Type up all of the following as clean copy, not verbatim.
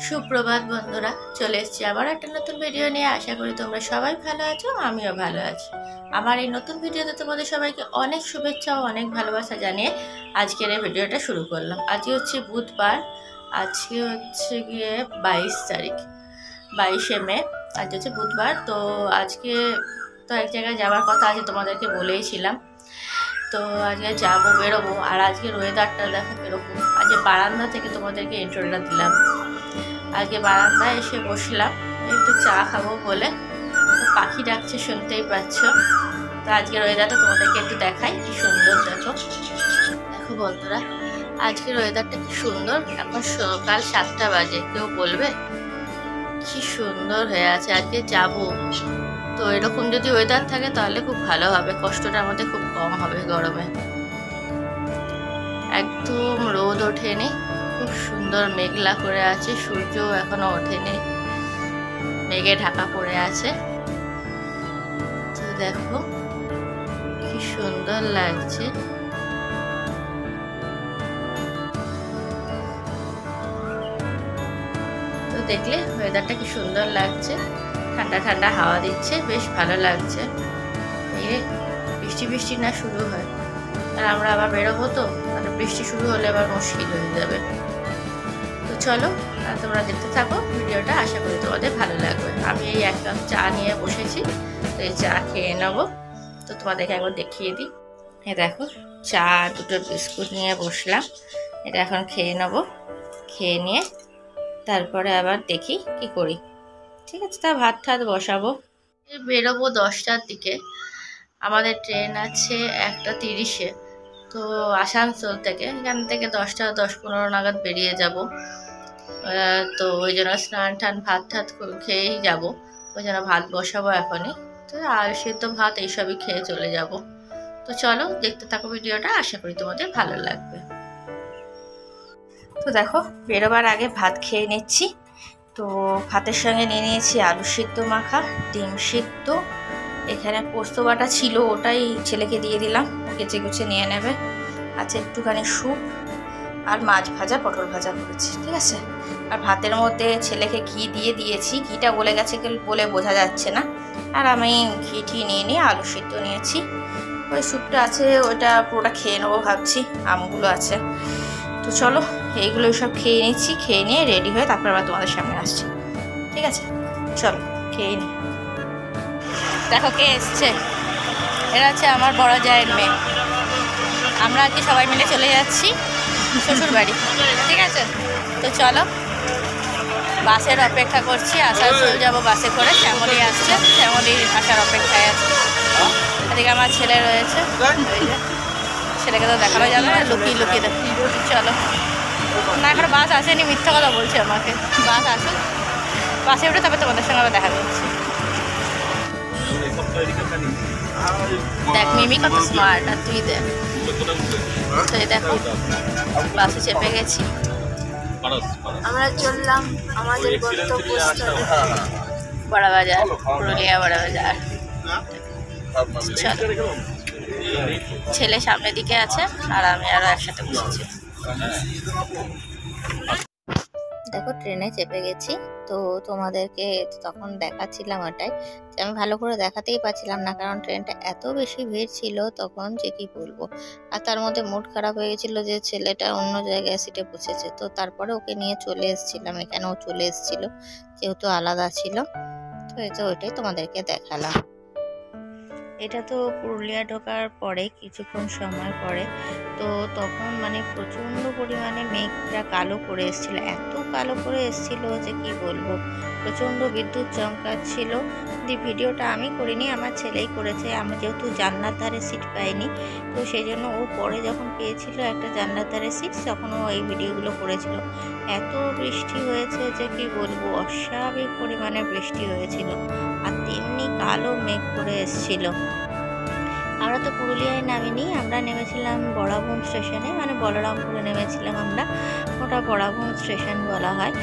সুপ্রভাত বন্ধুরা, চলে এসেছি আবার একটা নতুন ভিডিও নিয়ে। আশা করি তোমরা সবাই ভালো আছো, আমিও ভালো আছি। আমার এই নতুন ভিডিওতে তোমাদের সবাইকে অনেক শুভেচ্ছা ও অনেক ভালোবাসা জানিয়ে আজকের এই ভিডিওটা শুরু করলাম। আজকে হচ্ছে বুধবার, আজকে হচ্ছে গিয়ে 22 তারিখ, 22শে মে। আজ হচ্ছে বুধবার। তো আজকে তো এক জায়গায় যাওয়ার কথা আছে, তোমাদেরকে বলেইছিলাম। তো আজকে যাবো, বেরোবো। আর আজকের ওয়েদারটা দেখো কীরকম। আজকে বারান্দা থেকে তোমাদেরকে ইন্ট্রোটা দিলাম। আজকে বারান্দায় এসে বসলাম একটু চা খাবো বলে। পাখি ডাকছে, শুনতেই পাচ্ছ। তো আজকের ওয়েদারটা তোমাদেরকে একটু দেখাই, কি সুন্দর। দেখো দেখো বন্ধুরা, আজকের ওয়েদারটা কি সুন্দর। এখন সকাল 7টা বাজে, কেউ বলবে কি সুন্দর হয়ে আছে। আজকে যাবো, তো এরকম যদি ওয়েদার থাকে তাহলে খুব ভালো হবে, কষ্টটা আমাদের খুব কম হবে গরমে। একদম রোদ ওঠেনি, খুব সুন্দর মেঘলা করে আছে, সূর্য এখনো ওঠেনি, মেঘে ঢাকা পড়ে আছে। তো দেখো কি সুন্দর লাগছে। তো দেখলে ওয়েদারটা কি সুন্দর লাগছে, ঠান্ডা ঠান্ডা হাওয়া দিচ্ছে, বেশ ভালো লাগছে। এই বৃষ্টি বৃষ্টি না শুরু হয়, আর আমরা আবার বেরোবো, তো মানে বৃষ্টি শুরু হলে আবার মুশকিল হয়ে যাবে। তো চলো তোমরা দেখতে থাকো ভিডিওটা, আশা করি তোমাদের ভালো লাগবে। আমি এই এক কাপ চা নিয়ে বসেছি, তো এই চা খেয়ে নেবো। তো তোমাদেরকে একবার দেখিয়ে দিই। এই দেখো, চা দুটো বিস্কুট নিয়ে বসলাম, এটা এখন খেয়ে নেবো। খেয়ে নিয়ে তারপরে আবার দেখি কি করি। ঠিক আছে, তা ভাত ঠাত বসাবো। বেরোবো 10টার দিকে, আমাদের ট্রেন আছে 1টা 30-এ। তো আসানসোল থেকে, এখান থেকে 10টা 10-15 নাগাদ বেরিয়ে যাব। তো ওই জন্য স্নান টান ভাত ঠাত খেয়েই যাব, ওই জন্য ভাত বসাবো এখনই। তো আর সেদ্ধ ভাত এইসবই খেয়ে চলে যাব। তো চলো দেখতে থাকো ভিডিওটা, আশা করি তোমাদের ভালো লাগবে। তো দেখো, বেরোবার আগে ভাত খেয়ে নিচ্ছি। তো ভাতের সঙ্গে নিয়ে নিয়েছি আলু সিদ্ধ মাখা, ডিম সিদ্ধ, এখানে পোস্ত বাটা ছিল, ওটাই ছেলেকে দিয়ে দিলাম, কেচে কুচে নিয়ে নেবে। আচ্ছা, একটুখানি স্যুপ আর মাছ ভাজা, পটল ভাজা করেছি। ঠিক আছে, আর ভাতের মধ্যে ছেলেকে ঘি দিয়ে দিয়েছি, ঘিটা গলে গেছে বলে বোঝা যাচ্ছে না। আর আমি ঘি নিয়ে আলু সিদ্ধ নিয়েছি। ওই স্যুপটা আছে, ওইটা পুরোটা খেয়ে নেবো ভাবছি, আমগুলো আছে। তো চলো এইগুলো সব খেয়ে নিচ্ছি, খেয়ে নিয়ে রেডি হয়ে তারপর আবার তোমাদের সামনে আসছি। ঠিক আছে, চলো খেয়ে নিই। দেখো কে এসছে, এরা হচ্ছে আমার বড় জায়ের মেয়ে। আমরা আজকে সবাই মিলে চলে যাচ্ছি শ্বশুর বাড়ি। ঠিক আছে, তো চলো বাসের অপেক্ষা করছি। আসানসোল যাবো বাসে করে, শ্যামলী আসছে, শ্যামলী আসার অপেক্ষায় আছে। এদিকে আমার ছেলে রয়েছে, ছেলেকে তো দেখানো যাবে না, লুকিয়ে লুকিয়ে দেখি। চলো না, এখন বাস আসেনি, মিথ্যা কথা বলছে আমাকে। বাস আসুন, বাসে উঠে তবে তোমাদের সঙ্গে আবার দেখা করছি। দেখ মিমি কত স্মার্ট, আর তুই দেখ। তো দেখো বাসে চেপে গেছি, আমরা চললাম আমাদের গন্তব্যস্থলে বড়বাজার, পুরুলিয়া বড়বাজার। চলো, ছেলে সামনের দিকে আছে আর আমি আরো একসাথে বসেছি। দেখো ট্রেনে চেপে গেছি। তো তোমাদেরকে তখন দেখাচ্ছিলাম, ওটাই আমি ভালো করে দেখাতেই পারছিলাম না, কারণ ট্রেনটা এত বেশি ভিড় ছিল তখন, যে কি বলবো। আর তার মধ্যে মুড খারাপ হয়ে গেছিলো যে ছেলেটা অন্য জায়গায় সিটে বসেছে। তো তারপরে ওকে নিয়ে চলে এসেছিলাম, এখানেও চলে এসেছিল, যেহেতু আলাদা ছিল। তো এই তো ওইটাই তোমাদেরকে দেখালাম। এটা তো পুরুলিয়া ঢোকার পরে কিছুক্ষণ সময় পরে। তো তখন মানে প্রচণ্ড পরিমাণে মেঘটা কালো করে এসেছিল, এত কালো করে এসেছিল যে কি বলবো, প্রচণ্ড বিদ্যুৎ চমকাচ্ছিল। ভিডিওটা আমি করিনি, আমার ছেলেই করেছে। আমি যেহেতু জানলার ধারে সিট পাইনি, তো সেই জন্য ও পরে যখন পেয়েছিল একটা জানলার ধারে সিট, তখন ও এই ভিডিওগুলো করেছিল। এত বৃষ্টি হয়েছে যে কি বলবো, অস্বাভাবিক পরিমাণে বৃষ্টি হয়েছিল, আর তেমনি কালো মেঘ করে এসেছিল। আমরা তো পুরুলিয়ায় নামিনি, আমরা নেমেছিলাম বড়াভূম স্টেশনে, মানে বলরামপুরে নেমেছিলাম আমরা, ওটা বড়াভূম স্টেশন বলা হয়।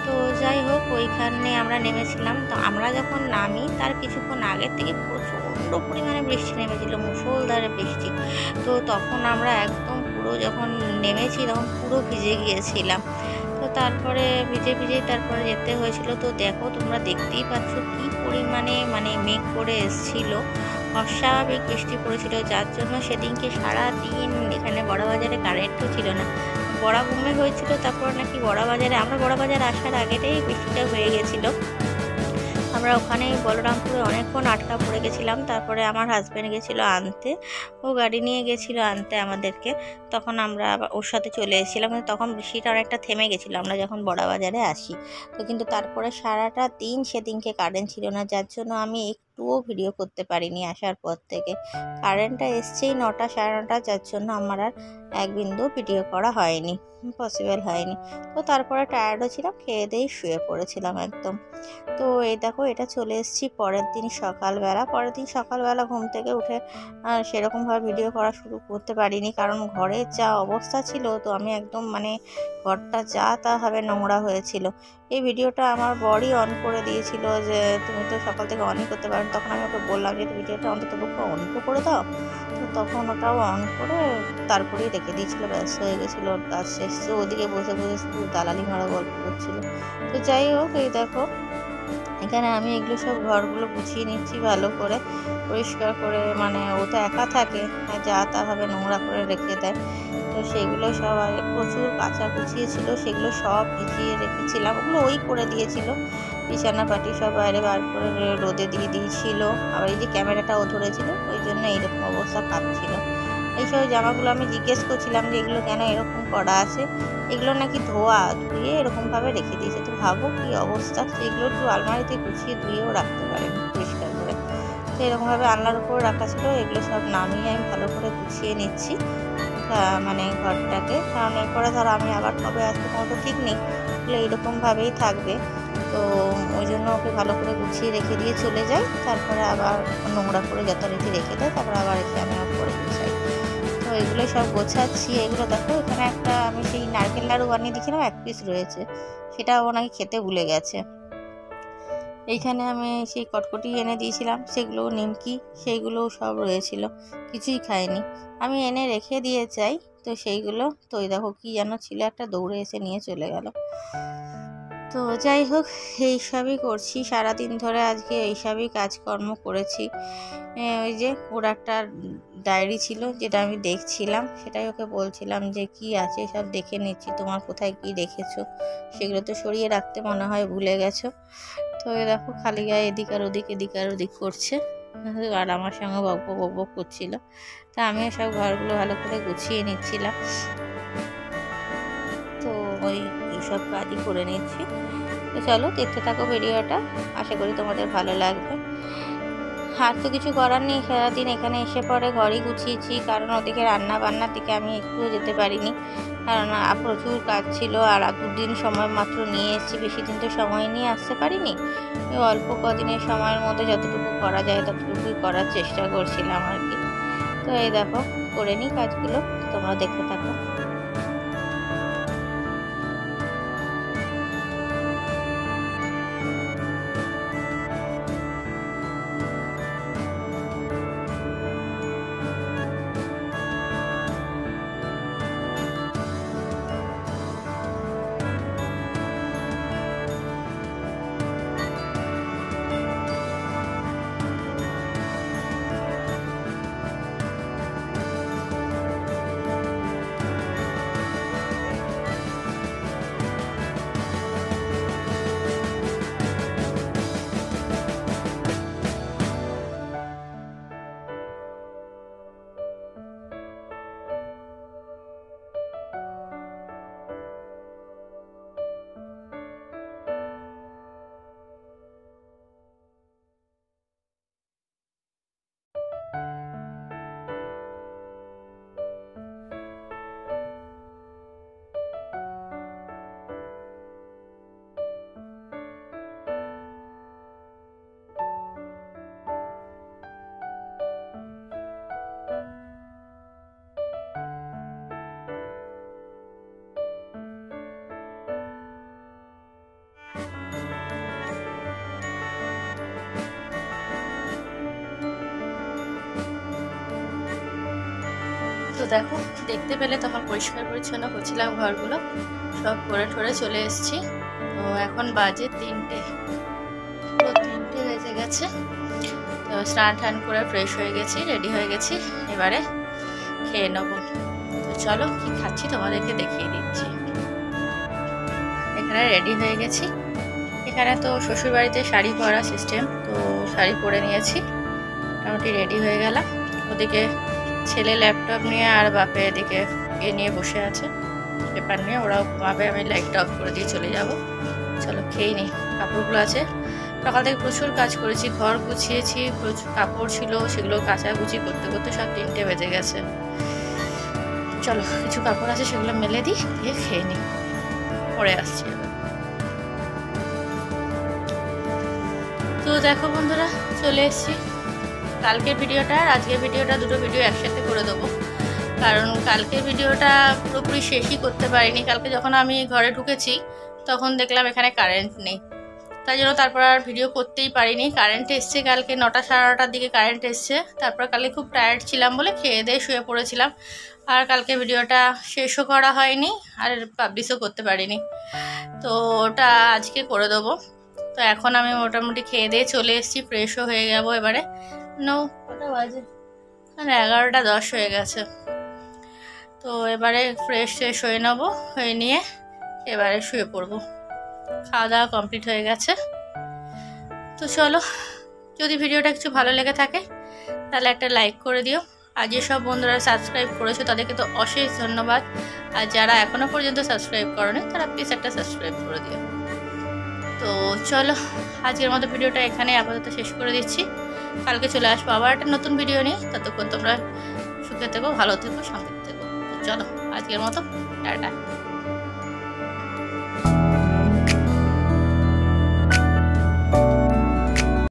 তো যাই হোক, ওইখানে আমরা নেমেছিলাম। তো আমরা যখন নামি তার কিছুক্ষণ আগের থেকে প্রচণ্ড পরিমাণে বৃষ্টি নেমেছিল, মুষলধারে বৃষ্টি। তো তখন আমরা একদম পুরো যখন নেমেছি তখন পুরো ভিজে গিয়েছিলাম। তো তারপরে ভিজে ভিজে তারপরে যেতে হয়েছিল। তো দেখো তোমরা দেখতেই পাচ্ছ কি পরিমাণে মানে মেঘ করে এসেছিল, অস্বাভাবিক বৃষ্টি পড়েছিল, যার জন্য সেদিনকে সারাদিন এখানে বড়বাজারে কারেন্টও ছিল না। বড়া ঘুমে হয়েছিল, তারপর নাকি বড়বাজারে আমরা বড়বাজার আসার আগেটাই বৃষ্টিটা হয়ে গেছিলো। আমরা ওখানেই বলরামপুরে অনেকক্ষণ আটকা পড়ে গেছিলাম। তারপরে আমার হাজব্যান্ড গেছিলো আনতে, ও গাড়ি নিয়ে গেছিলো আনতে আমাদেরকে। তখন আমরা আবার ওর সাথে চলে এসেছিলাম, কিন্তু তখন বৃষ্টিটা অনেকটা থেমে গেছিলো আমরা যখন বড়বাজারে আসি। তো কিন্তু তারপরে সারাটা দিন সেদিনকে কারেন্ট ছিল না, যার জন্য আমি একটুও ভিডিও করতে পারিনি আসার পর থেকে। কারেন্টটা এসছেই 9টা 9:30, যার জন্য আমার আর এক বিন্দু ভিডিও করা হয়নি, পসিবল হয়নি। তো তারপরে টায়ার্ডও ছিলাম, খেয়ে দিয়ে শুয়ে পড়েছিলাম একদম। তো এই দেখো এটা চলে এসেছি পরের দিন সকালবেলা। পরের দিন সকালবেলা ঘুম থেকে উঠে সেরকমভাবে ভিডিও করা শুরু করতে পারিনি, কারণ ঘরের যা অবস্থা ছিল, তো আমি একদম মানে ঘরটা যা তা ভাবে নোংরা হয়েছিল। এই ভিডিওটা আমার বরই অন করে দিয়েছিল, যে তুমি তো সকাল থেকে অনই করতে পারো। তখন আমি ওকে বললাম যে ভিডিওটা অন্তত পক্ষে অন তো করে দাও। তো তখন ওটাও অন করে তারপরেই রেখে দিয়েছিল, ব্যস্ত হয়ে গেছিলো ওর কাজ শেষ। তো ওদিকে বসে বসে শুধু দালালি মারা গল্প করছিল। তো যাই হোক, এই দেখো এখানে আমি এগুলো সব ঘরগুলো গুছিয়ে নিচ্ছি ভালো করে, পরিষ্কার করে। মানে ও তো একা থাকে, যা তা ভাবে নোংরা করে রেখে দেয়। তো সেগুলো সব আগে প্রচুর কাঁচা কুচিয়ে ছিল, সেগুলো সব ভিজিয়ে রেখেছিলাম, ওগুলো ওই করে দিয়েছিল। বিছানা পাটি সব বাইরে বার করে রোদে দিয়ে দিয়েছিল। আবার এই যে ক্যামেরাটা ও ধরেছিল, ওই জন্য এইরকম অবস্থা কাঁপছিল। এইসব জামাগুলো আমি জিজ্ঞেস করছিলাম যে এগুলো কেন এরকম করা আছে, এগুলো নাকি ধুয়ে এরকমভাবে রেখে দিয়েছে। তো ভাবো কি অবস্থা, সেগুলো একটু আলমারিতে গুছিয়ে ধুয়েও রাখতে পারেন পরিষ্কার করে। তো এরকমভাবে আলনার উপর রাখা ছিল, এগুলো সব নামিয়ে আমি ভালো করে গুছিয়ে নিচ্ছি মানে ঘরটাকে। কারণ এরপরে ধরো আমি আবার কবে আসবো কোনো তো ঠিক নেই, এগুলো এইরকমভাবেই থাকবে। তো ওই জন্য ওকে ভালো করে গুছিয়ে রেখে দিয়ে চলে যাই, তারপরে আবার নোংরা করে যথারীতি রেখে দেয়, তারপরে আবার এসে আমি পরে গুছাই। তো এগুলো সব গোছাচ্ছি। এগুলো দেখো এখানে একটা আমি সেই নারকেল নাড়ু বানিয়ে দিয়েছিলাম, 1 পিস রয়েছে, সেটা ও নাকি খেতে ভুলে গেছে। এইখানে আমি সেই কটকটি এনে দিয়েছিলাম, সেগুলো নিমকি সেইগুলোও সব রয়েছিল, কিছুই খাইনি। আমি এনে রেখে দিয়ে যাই, তো সেইগুলো তো ওই দেখো কি যেন ছিল একটা, দৌড়ে এসে নিয়ে চলে গেল। তো যাই হোক, এইসবই করছি সারাদিন ধরে, আজকে এইসবই কাজকর্ম করেছি। ওই যে ওর একটা ডায়েরি ছিল, যেটা আমি দেখছিলাম, সেটাই ওকে বলছিলাম যে কি আছে সব দেখে নিচ্ছি, তোমার কোথায় কি রেখেছো, সেগুলো তো সরিয়ে রাখতে মনে হয় ভুলে গেছো। তো এই দেখো খালি গায়ে এদিক আর ওদিক করছে, আর আমার সঙ্গে বক করছিল। তা আমিও সব ঘরগুলো ভালো করে গুছিয়ে নিচ্ছিলাম। তো ওই এইসব কাজই করে নিচ্ছি। তো চলো দেখতে থাকো ভিডিওটা, আশা করি তোমাদের ভালো লাগবে। আর তো কিছু করার নেই, সারাদিন এখানে এসে পরে ঘরই গুছিয়েছি, কারণ ওদিকে রান্না বান্নার দিকে আমি একটুও যেতে পারিনি, কারণ প্রচুর কাজ ছিল। আর 2 দিন সময় মাত্র নিয়ে এসেছি, বেশি দিন তো সময় নিয়ে আসতে পারিনি। অল্প কদিনের সময়ের মধ্যে যতটুকু করা যায় ততটুকুই করার চেষ্টা করছিলাম আর কি। তো এই দেখো করে নিই কাজগুলো, তোমরা দেখতে থাকো। তো দেখো দেখতে পেলে তখন পরিষ্কার পরিচ্ছন্ন করছিলাম ঘরগুলো, সব করে ঠরে চলে এসেছি। তো এখন বাজে 3টে, পুরো 3টে বেজে গেছে। তো স্নান টান করে ফ্রেশ হয়ে গেছি, রেডি হয়ে গেছি, এবারে খেয়ে নেবো। তো চলো কি খাচ্ছি তোমাদেরকে দেখিয়ে দিচ্ছি। এখানে রেডি হয়ে গেছি। এখানে তো শ্বশুরবাড়িতে শাড়ি পরা সিস্টেম, তো শাড়ি পরে নিয়েছি, মোটামুটি রেডি হয়ে গেলাম। ওদিকে ছেলে ল্যাপটপ নিয়ে আর বাপে এদিকে নিয়ে বসে আছে পেপার নিয়ে, ওরাও ঘুমাবে, আমি লাইটটা অফ করে দিয়ে চলে যাব। চলো খেয়ে নিই। কাপড়গুলো আছে, সকাল থেকে প্রচুর কাজ করেছি, ঘর গুছিয়েছি, প্রচুর কাপড় ছিল, সেগুলো কাচাকুচি করতে করতে সব 3টে বেজে গেছে। চলো কিছু কাপড় আছে সেগুলো মেলে দিই, দিয়ে খেয়ে নিই, পরে আসছি এবার। তো দেখো বন্ধুরা চলে এসেছি। কালকের ভিডিওটা আর আজকের ভিডিওটা, দুটো ভিডিও একসাথে করে দেবো, কারণ কালকের ভিডিওটা পুরোপুরি শেষই করতে পারিনি। কালকে যখন আমি ঘরে ঢুকেছি তখন দেখলাম এখানে কারেন্ট নেই, তাই জন্য তারপর আর ভিডিও করতেই পারিনি। কারেন্ট এসছে কালকে 9টা সাড়ে 9টার দিকে কারেন্ট এসছে। তারপর কালকে খুব টায়ার্ড ছিলাম বলে খেয়ে দিয়ে শুয়ে পড়েছিলাম, আর কালকে ভিডিওটা শেষও করা হয়নি আর পাবলিশও করতে পারিনি। তো ওটা আজকে করে দেবো। তো এখন আমি মোটামুটি খেয়ে দিয়ে চলে এসেছি, ফ্রেশও হয়ে যাবো এবারে। কটা বাজে, 11টা 10 হয়ে গেছে। তো এবারে ফ্রেশ হয়ে নেবো, হয়ে নিয়ে এবারে শুয়ে পড়বো। খাওয়া দাওয়া কমপ্লিট হয়ে গেছে। তো চলো, যদি ভিডিওটা কিছু ভালো লেগে থাকে তাহলে একটা লাইক করে দিও। আর যেসব বন্ধুরা সাবস্ক্রাইব করেছো তাদেরকে তো অশেষ ধন্যবাদ, আর যারা এখনো পর্যন্ত সাবস্ক্রাইব করোনি তারা প্লিজ একটা সাবস্ক্রাইব করে দিও। তো চলো আজকের মতো ভিডিওটা এখানে আপাতত শেষ করে দিচ্ছি। কালকে চলে আসবো আবার একটা নতুন ভিডিও নিয়ে। ততক্ষণ তোমরা সুখে থেকো, ভালো থেকো, শান্তিতে থেকো। চলো আজকের মতো টাটা।